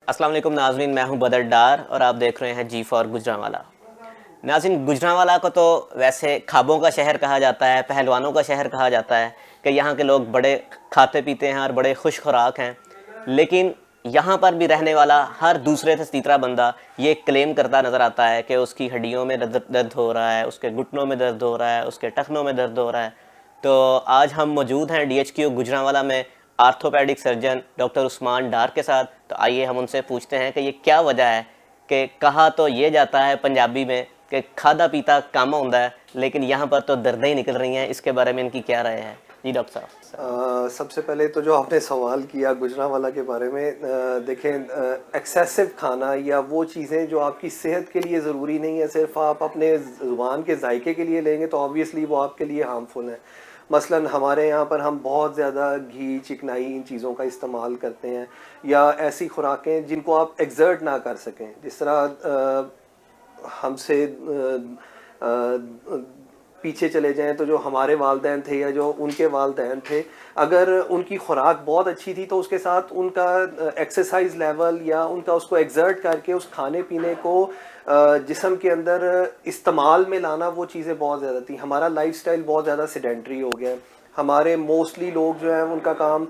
अस्सलाम वालेकुम नाज़रीन, मैं हूं बदर डार और आप देख रहे हैं जी फॉर गुजरांवाला। नाज़रीन, गुजरांवाला को तो वैसे ख्वाबों का शहर कहा जाता है, पहलवानों का शहर कहा जाता है कि यहाँ के लोग बड़े खाते पीते हैं और बड़े खुश खुराक हैं। लेकिन यहाँ पर भी रहने वाला हर दूसरे से तीसरा बंदा ये क्लेम करता नज़र आता है कि उसकी हड्डियों में दर्द हो रहा है, उसके घुटनों में दर्द हो रहा है, उसके टखनों में दर्द हो रहा है। तो आज हम मौजूद हैं DHQ गुजरांवाला में आर्थोपेडिक सर्जन डॉक्टर उस्मान डार के साथ। तो आइए हम उनसे पूछते हैं कि ये क्या वजह है कि कहा तो ये जाता है पंजाबी में कि खादा पीता काम होता है, लेकिन यहाँ पर तो दर्दें ही निकल रही हैं। इसके बारे में इनकी क्या राय है? जी डॉक्टर साहब। सबसे पहले तो जो आपने सवाल किया गुजरांवाला के बारे में, देखें, एक्सेसिव खाना या वो चीज़ें जो आपकी सेहत के लिए ज़रूरी नहीं है, सिर्फ आप अपने ज़ुबान के जायके के लिए लेंगे तो ऑब्वियसली वो आपके लिए हार्मफुल है। मसलन हमारे यहाँ पर हम बहुत ज़्यादा घी, चिकनाई, इन चीज़ों का इस्तेमाल करते हैं, या ऐसी खुराकें जिनको आप एक्सर्ट ना कर सकें। जिस तरह हमसे पीछे चले जाएं तो जो हमारे वालिदैन थे या जो उनके वालिदैन थे, अगर उनकी खुराक बहुत अच्छी थी तो उसके साथ उनका एक्सरसाइज लेवल या उनका उसको एक्सर्ट करके उस खाने पीने को जिस्म के अंदर इस्तेमाल में लाना, वो चीज़ें बहुत ज़्यादा थी। हमारा लाइफस्टाइल बहुत ज़्यादा सेडेंटरी हो गया है। हमारे मोस्टली लोग जो हैं उनका काम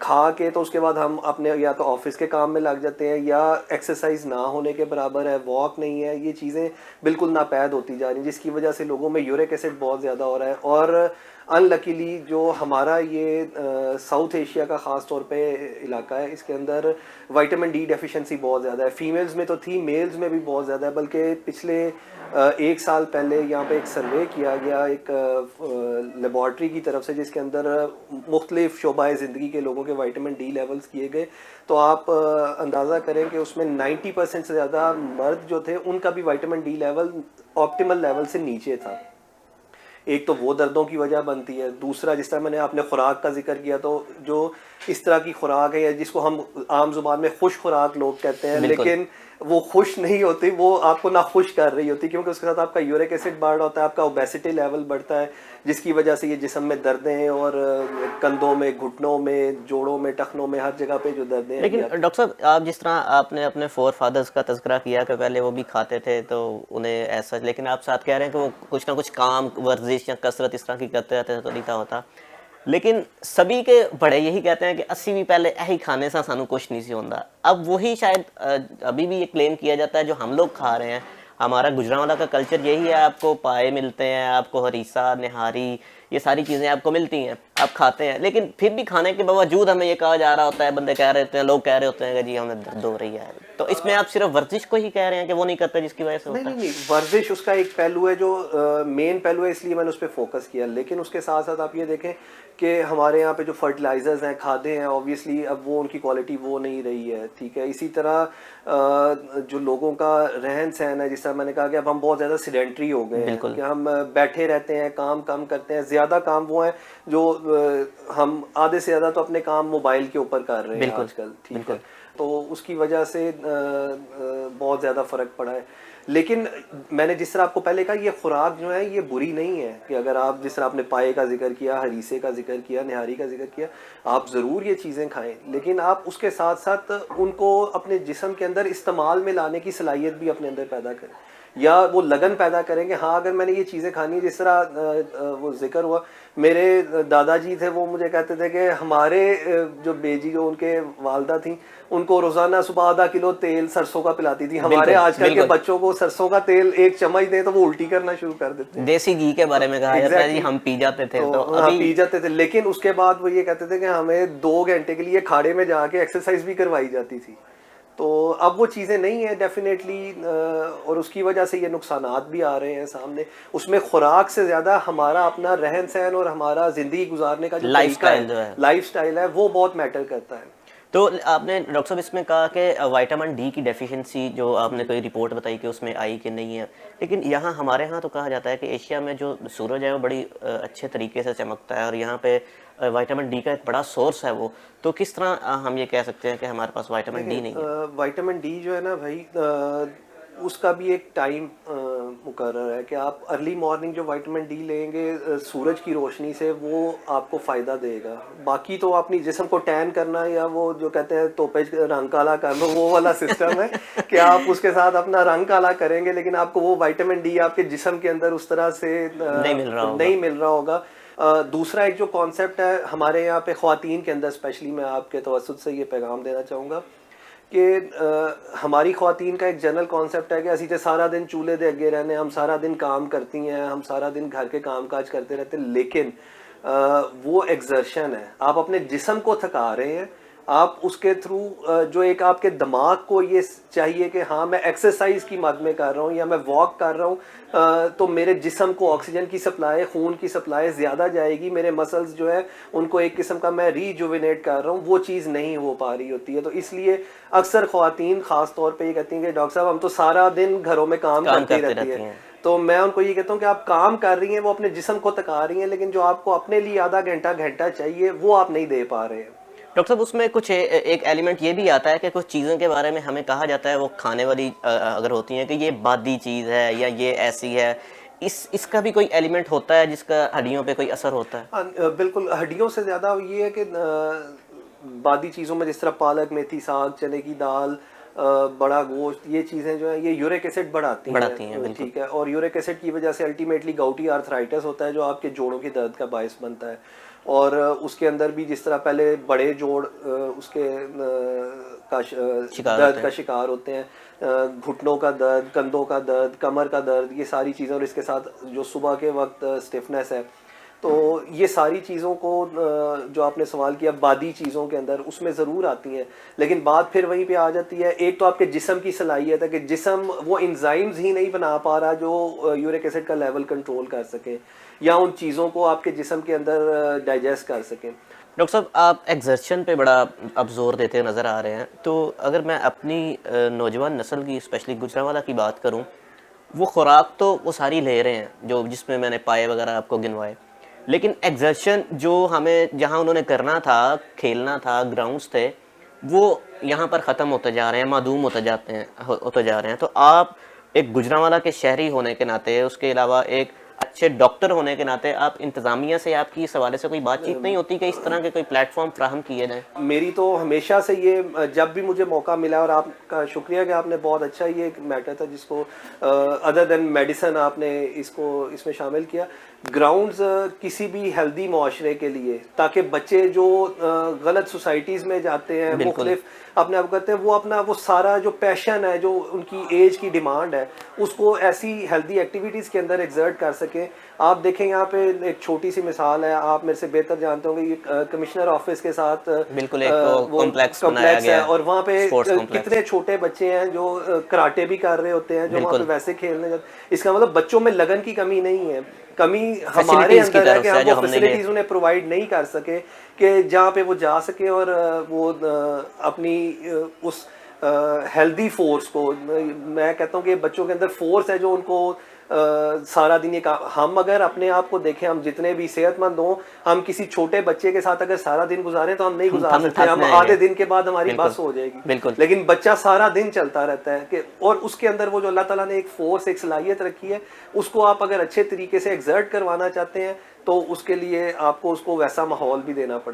खा के तो उसके बाद हम अपने या तो ऑफिस के काम में लग जाते हैं, या एक्सरसाइज ना होने के बराबर है, वॉक नहीं है, ये चीज़ें बिल्कुल नापैद होती जा रही हैं, जिसकी वजह से लोगों में यूरिक एसिड बहुत ज़्यादा हो रहा है। और अनलकीली जो हमारा ये साउथ एशिया का ख़ास तौर पे इलाका है, इसके अंदर विटामिन डी डेफिशिएंसी बहुत ज़्यादा है। फीमेल्स में तो थी, मेल्स में भी बहुत ज़्यादा है। बल्कि पिछले 1 साल पहले यहाँ पे एक सर्वे किया गया एक लेबॉर्ट्री की तरफ से, जिसके अंदर मुख्तलिफ शोबाए ज़िंदगी के लोगों के विटामिन डी लेवल्स किए गए। तो आप अंदाज़ा करें कि उसमें 90% से ज़्यादा मर्द जो थे उनका भी vitamin D level optimal level से नीचे था। एक तो वो दर्दों की वजह बनती है, दूसरा जिस तरह मैंने आपने खुराक का जिक्र किया, तो जो इस तरह की खुराक है या जिसको हम आम जुबान में खुश खुराक लोग कहते हैं, लेकिन वो खुश नहीं होती, वो आपको ना खुश कर रही होती, क्योंकि उसके साथ आपका यूरिक एसिड बढ़ होता है, आपका ओबेसिटी लेवल बढ़ता है, जिसकी वजह से ये जिस्म में दर्दें और कंधों में, घुटनों में, जोड़ों में, टखनों में, हर जगह पे जो दर्दें। लेकिन डॉक्टर साहब, आप जिस तरह आपने अपने फोर फादर्स का तज़किरा किया कि पहले वो भी खाते थे तो उन्हें ऐसा, लेकिन आप साथ कह रहे हैं कि वो कुछ ना कुछ काम, वर्जिश या कसरत इस तरह की करते रहते थे तो नहीं था होता। लेकिन सभी के बड़े यही कहते हैं कि अस्सी भी पहले यही खाने से सानू कुछ नहीं सी होता। अब वही शायद अभी भी ये क्लेम किया जाता है जो हम लोग खा रहे हैं। हमारा गुजरांवाला का कल्चर यही है, आपको पाए मिलते हैं, आपको हरीसा, निहारी, ये सारी चीज़ें आपको मिलती हैं, आप खाते हैं। लेकिन फिर भी खाने के बावजूद हमें ये कहा जा रहा होता है, बंदे कह रहे होते हैं, लोग कह रहे होते हैं कि जी हमें दर्द हो रही है। तो इसमें आप सिर्फ वर्जिश को ही कह रहे हैं कि वो नहीं करता जिसकी वजह से होता है? नहीं, वर्जिश उसका एक पहलू है जो मेन पहलू है, इसलिए मैंने उस पर फोकस किया। लेकिन उसके साथ साथ आप ये देखें कि हमारे यहाँ पे जो फर्टिलाइजर्स हैं, खादें हैं, ऑब्वियसली अब वो उनकी क्वालिटी वो नहीं रही है, ठीक है। इसी तरह जो लोगों का रहन सहन है, जिस तरह मैंने कहा कि अब हम बहुत ज़्यादा सीडेंटरी हो गए हैं कि हम बैठे रहते हैं, काम कम करते हैं। ज़्यादा काम वो हैं जो हम आधे से ज़्यादा तो अपने काम मोबाइल के ऊपर कर रहे हैं आजकल, ठीक है। तो उसकी वजह से बहुत ज़्यादा फ़र्क पड़ा है। लेकिन मैंने जिस तरह आपको पहले कहा, ये खुराक जो है ये बुरी नहीं है कि अगर आप जिस तरह आपने पाए का जिक्र किया, हरीसे का जिक्र किया, निहारी का जिक्र किया, आप ज़रूर ये चीज़ें खाएं, लेकिन आप उसके साथ साथ उनको अपने जिस्म के अंदर इस्तेमाल में लाने की सलाहियत भी अपने अंदर पैदा करें, या वो लगन पैदा करेंगे। हाँ, अगर मैंने ये चीज़ें खानी, जिस तरह वो जिक्र हुआ, मेरे दादाजी थे, वो मुझे कहते थे कि हमारे जो बेजी, जो उनके वालदा थी, उनको रोज़ाना सुबह आधा किलो तेल सरसों का पिलाती थी। हमारे आजकल के बच्चों को सरसों का तेल एक चम्मच दें तो वो उल्टी करना शुरू कर देते हैं। देसी घी के बारे में कहा जाता है जी, हम पी जाते थे तो अभी पी जाते थे, लेकिन उसके बाद वो ये कहते थे कि हमें 2 घंटे के लिए खाड़े में जाके एक्सरसाइज भी करवाई जाती थी। तो अब वो चीज़ें नहीं है डेफिनेटली, और उसकी वजह से ये नुकसानात भी आ रहे हैं सामने। उसमें खुराक से ज़्यादा हमारा अपना रहन सहन और हमारा ज़िंदगी गुजारने का जो लाइफस्टाइल है वो बहुत मैटर करता है। तो आपने डॉक्टर साहब इसमें कहा कि विटामिन डी की डेफिशिएंसी जो आपने कोई रिपोर्ट बताई कि उसमें आई कि नहीं है, लेकिन यहाँ हमारे यहाँ तो कहा जाता है कि एशिया में जो सूरज है वो बड़ी अच्छे तरीके से चमकता है और यहाँ पे विटामिन डी का एक बड़ा सोर्स है वो। तो किस तरह हम ये कह सकते हैं कि हमारे पास विटामिन डी नहीं है? विटामिन डी जो है ना भाई, उसका भी एक टाइम मुकर्रर है कि आप अर्ली मॉर्निंग जो विटामिन डी लेंगे सूरज की रोशनी से, वो आपको फ़ायदा देगा। बाकी तो अपनी जिस्म को टैन करना या वो जो कहते हैं तोपे रंग काला कर लो, वो वाला सिस्टम है कि आप उसके साथ अपना रंग काला करेंगे, लेकिन आपको वो विटामिन डी आपके जिस्म के अंदर उस तरह से नहीं मिल रहा होगा। दूसरा एक जो कॉन्सेप्ट है हमारे यहाँ पे ख़वातीन के अंदर स्पेशली, मैं आपके तवज्जुह से ये पैगाम देना चाहूँगा कि हमारी ख़वातीन का एक जनरल कॉन्सेप्ट है कि असी तो सारा दिन चूल्हे दे अगे रहने, हम सारा दिन काम करती हैं, हम सारा दिन घर के काम काज करते रहते हैं, लेकिन वो एक्सर्शन है, आप अपने जिस्म को थका रहे हैं। आप उसके थ्रू जो एक आपके दिमाग को ये चाहिए कि हाँ मैं एक्सरसाइज की मद में कर रहा हूँ या मैं वॉक कर रहा हूँ, तो मेरे जिस्म को ऑक्सीजन की सप्लाई, खून की सप्लाई ज़्यादा जाएगी, मेरे मसल्स जो है उनको एक किस्म का मैं रीजुविनेट कर रहा हूँ, वो चीज़ नहीं हो पा रही होती है। तो इसलिए अक्सर ख़वातीन ख़ास तौर पे ये कहती हैं कि डॉक्टर साहब हम तो सारा दिन घरों में काम करती रहती है। तो मैं उनको ये कहता हूँ कि आप काम कर रही हैं, वो अपने जिस्म को थका रही हैं, लेकिन जो आपको अपने लिए आधा घंटा चाहिए वो आप नहीं दे पा रहे हैं। डॉक्टर साहब उसमें कुछ एक एलिमेंट ये भी आता है कि कुछ चीज़ों के बारे में हमें कहा जाता है वो खाने वाली अगर होती हैं कि ये बादी चीज़ है या ये ऐसी है, इसका भी कोई एलिमेंट होता है जिसका हड्डियों पे कोई असर होता है? बिल्कुल, हड्डियों से ज़्यादा ये है कि बादी चीज़ों में जिस तरह पालक, मेथी, साग, चने की दाल, बड़ा गोश्त, ये चीज़ें जो है ये यूरिक एसिड बढ़ाती हैं, ठीक है। और यूरिक एसिड की वजह से अल्टीमेटली गाउटी आर्थराइटिस होता है जो आपके जोड़ों के दर्द का बायस बनता है। और उसके अंदर भी जिस तरह पहले बड़े जोड़ उसके दर्द का शिकार होते हैं, घुटनों का दर्द, कंधों का दर्द, कमर का दर्द, ये सारी चीज़ें, और इसके साथ जो सुबह के वक्त स्टिफनेस है, तो ये सारी चीज़ों को जो आपने सवाल किया बादी चीज़ों के अंदर उसमें ज़रूर आती हैं। लेकिन बात फिर वहीं पे आ जाती है, एक तो आपके जिस्म की सलाहियत है कि जिस्म वो एंजाइम्स ही नहीं बना पा रहा जो यूरिक एसिड का लेवल कंट्रोल कर सके या उन चीज़ों को आपके जिस्म के अंदर डाइजेस्ट कर सकें। डॉक्टर साहब आप एक्सर्शन पे बड़ा अब जोर देते नज़र आ रहे हैं, तो अगर मैं अपनी नौजवान नस्ल की स्पेशली गुजरांवाला की बात करूं, वो खुराक तो वो सारी ले रहे हैं जो जिसमें मैंने पाए वगैरह आपको गिनवाए, लेकिन एक्सर्शन जो हमें जहां उन्होंने करना था, खेलना था, ग्राउंड्स थे, वो यहाँ पर ख़त्म होते जा रहे हैं, मादूम होते जा रहे हैं। तो आप एक गुजरांवाला के शहरी होने के नाते, उसके अलावा एक अच्छे डॉक्टर होने के नाते, आप इंतज़ामिया से आपकी इस हवाले से कोई बातचीत नहीं होती कि इस तरह के कोई प्लेटफॉर्म फ्राहम किए जाएँ? मेरी तो हमेशा से ये, जब भी मुझे मौका मिला, और आपका शुक्रिया कि आपने बहुत अच्छा ये एक मैटर था जिसको अदर देन मेडिसिन आपने इसमें शामिल किया। ग्राउंड्स किसी भी हेल्दी माशरे के लिए, ताकि बच्चे जो गलत सोसाइटीज़ में जाते हैं, मुख्तलिफ अपने आप करते हैं, वो अपना वो सारा जो पैशन है, जो उनकी एज की डिमांड है, उसको ऐसी हेल्दी एक्टिविटीज़ के अंदर एग्जर्ट कर सकें। आप देखें यहाँ पे एक छोटी सी मिसाल है, आप मेरे से बेहतर जानते होंगे, कमिश्नर ऑफिस के साथ बिल्कुल एक कॉम्प्लेक्स बनाया गया है, और वहाँ पे कितने छोटे बच्चे हैं जो कराटे भी कर रहे होते हैं, जो वहाँ पे वैसे खेलने जाते। इसका मतलब बच्चों में लगन की कमी नहीं है, कमी हमारे अंदर है कि हम वो फैसिलिटीज उन्हें प्रोवाइड नहीं कर सके कि जहाँ पे वो जा सके और वो अपनी उस हेल्दी फोर्स को, मैं कहता हूँ कि बच्चों के अंदर फोर्स है जो उनको सारा दिन ये हम अगर अपने आप को देखें, हम जितने भी सेहतमंद हों, हम किसी छोटे बच्चे के साथ अगर सारा दिन गुजारें तो हम नहीं गुजार सकते, हम आधे दिन के बाद हमारी बस हो जाएगी। लेकिन बच्चा सारा दिन चलता रहता है कि, और उसके अंदर वो जो अल्लाह ताला ने एक फोर्स, एक सलाहियत रखी है, उसको आप अगर अच्छे तरीके से एक्सर्ट करवाना चाहते हैं तो उसके लिए आपको उसको वैसा माहौल भी देना पड़ेगा।